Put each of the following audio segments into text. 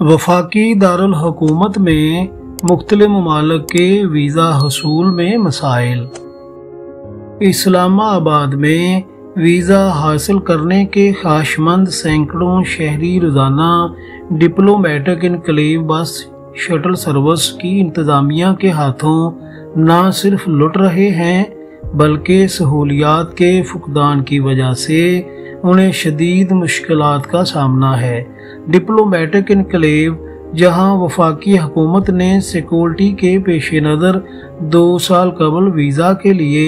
वफाकी दारुल हुकूमत में मुख्तलिफ ममालिक के वीज़ा हसूल में मसाइल। इस्लामाबाद में वीज़ा हासिल करने के ख्वाहिशमंद सैकड़ों शहरी रोज़ाना डिप्लोमेटिक इनकलेव बस शटल सर्विस की इंतज़ामिया के हाथों न सिर्फ लुट रहे हैं बल्कि सहूलियात के फुकदान की वजह से उन्हें शदीद मुश्किलात का सामना है। डिप्लोमेटिक इनकलेव जहां वफाकी हुकूमत ने सिक्योरिटी के पेश नज़र 2 साल कबल वीज़ा के लिए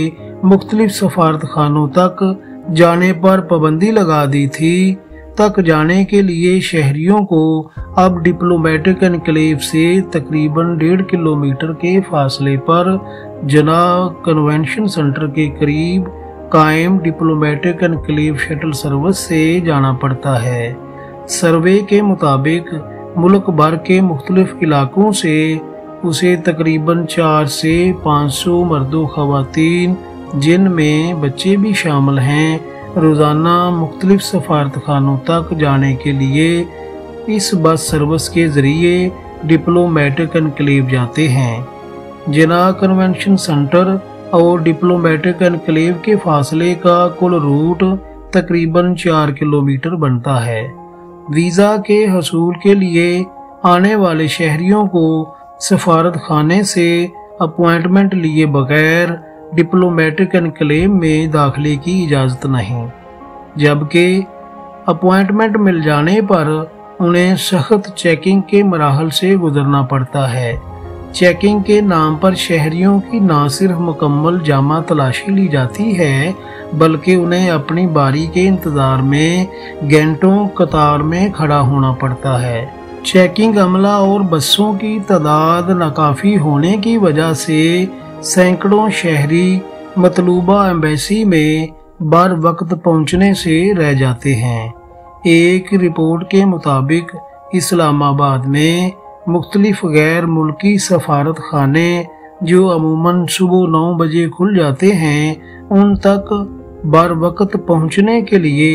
मुख्तलिफ सफारत खानों तक जाने पर पाबंदी लगा दी थी, तक जाने के लिए शहरियों को अब डिप्लोमेटिक एनक्लेव से तकरीबन 1.5 किलोमीटर के फासले पर जना कन्वेंशन सेंटर के करीब कायम डिप्लोमेटिक एनक्लेव शटल सर्विस से जाना पड़ता है। सर्वे के मुताबिक मुल्क भर के मुख्तलिफ इलाकों से उसे तकरीबन 400 से 500 मर्दों ख़वातीन जिनमें बच्चे भी शामिल हैं रोज़ाना मुख्तलिफ सफारत खानों तक जाने के लिए इस बस सर्विस के ज़रिए डिप्लोमेटिक एनक्लेव जाते हैं। जना कन्वेंशन सेंटर और डिप्लोमेटिक एनक्लेव के फासले का कुल रूट तकरीबन 4 किलोमीटर बनता है। वीज़ा के हसूल के लिए आने वाले शहरियों को सफारत खाने से अपॉइंटमेंट लिए बगैर डिप्लोमेटिक एनक्लेव में दाखिले की इजाज़त नहीं, जबकि अपॉइंटमेंट मिल जाने पर उन्हें सख्त चेकिंग के मराहल से गुजरना पड़ता है। चेकिंग के नाम पर शहरियों की न सिर्फ मुकम्मल जामा तलाशी ली जाती है बल्कि उन्हें अपनी बारी के इंतज़ार में घंटों कतार में खड़ा होना पड़ता है। चेकिंग अमला और बसों की तादाद नाकाफ़ी होने की वजह से सैकड़ों शहरी मतलूबा एम्बेसी में बर वक्त पहुंचने से रह जाते हैं। एक रिपोर्ट के मुताबिक इस्लामाबाद में मुख्तलिफ गैर मुल्की सफारत खाने जो अमूमन सुबह 9 बजे खुल जाते हैं उन तक बर वक्त पहुंचने के लिए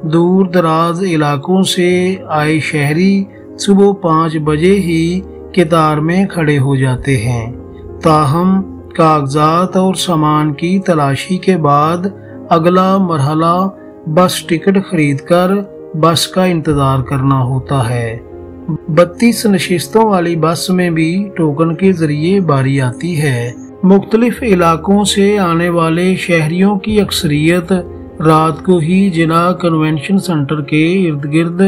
दूर दराज इलाकों से आए शहरी सुबह 5 बजे ही कतार में खड़े हो जाते हैं। ताहम कागजात और सामान की तलाशी के बाद अगला मरहला बस टिकट खरीदकर बस का इंतजार करना होता है। 32 नशिस्तों वाली बस में भी टोकन के जरिए बारी आती है। मुख्तलिफ इलाकों से आने वाले शहरियों की अक्सरियत रात को ही जिला कन्वेंशन सेंटर के इर्द गिर्द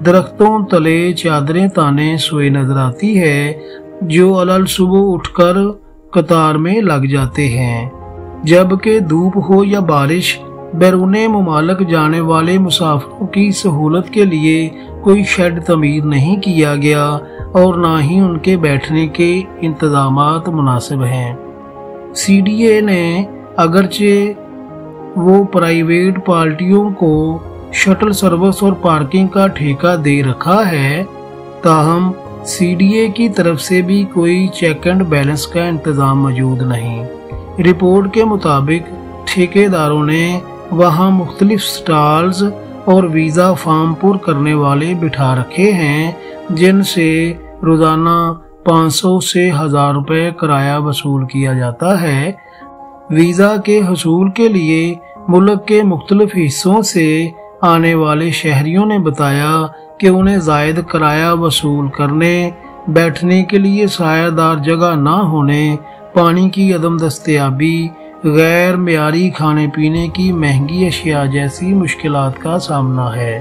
दरख्तों तले चादरें ताने सोए नजर आती है, जो अलल सुबह उठकर कतार में लग जाते हैं। जबकि धूप हो या बारिश, बैरूने मुमालिक जाने वाले मुसाफिरों की सहूलत के लिए कोई शेड तमीर नहीं किया गया और ना ही उनके बैठने के इंतजामात मुनासिब हैं। CDA ने अगरचे वो प्राइवेट पार्टियों को शटल सर्विस और पार्किंग का ठेका दे रखा है, ताहम CDA की तरफ से भी कोई चेक एंड बैलेंस का इंतजाम मौजूद नहीं। रिपोर्ट के मुताबिक ठेकेदारों ने वहां मुख्तलिफ स्टॉल्स और वीज़ा फॉर्म पुर करने वाले बिठा रखे हैं जिनसे रोज़ाना 500 से 1000 रुपये किराया वसूल किया जाता है। वीज़ा के हसूल के लिए मुल्क के मुख्तलिफ हिस्सों से आने वाले शहरियों ने बताया कि उन्हें जायद किराया वसूल करने, बैठने के लिए सायादार जगह न होने, पानी की अदम दस्तयाबी, गैर मियारी खाने पीने की महंगी अशिया जैसी मुश्किलात का सामना है।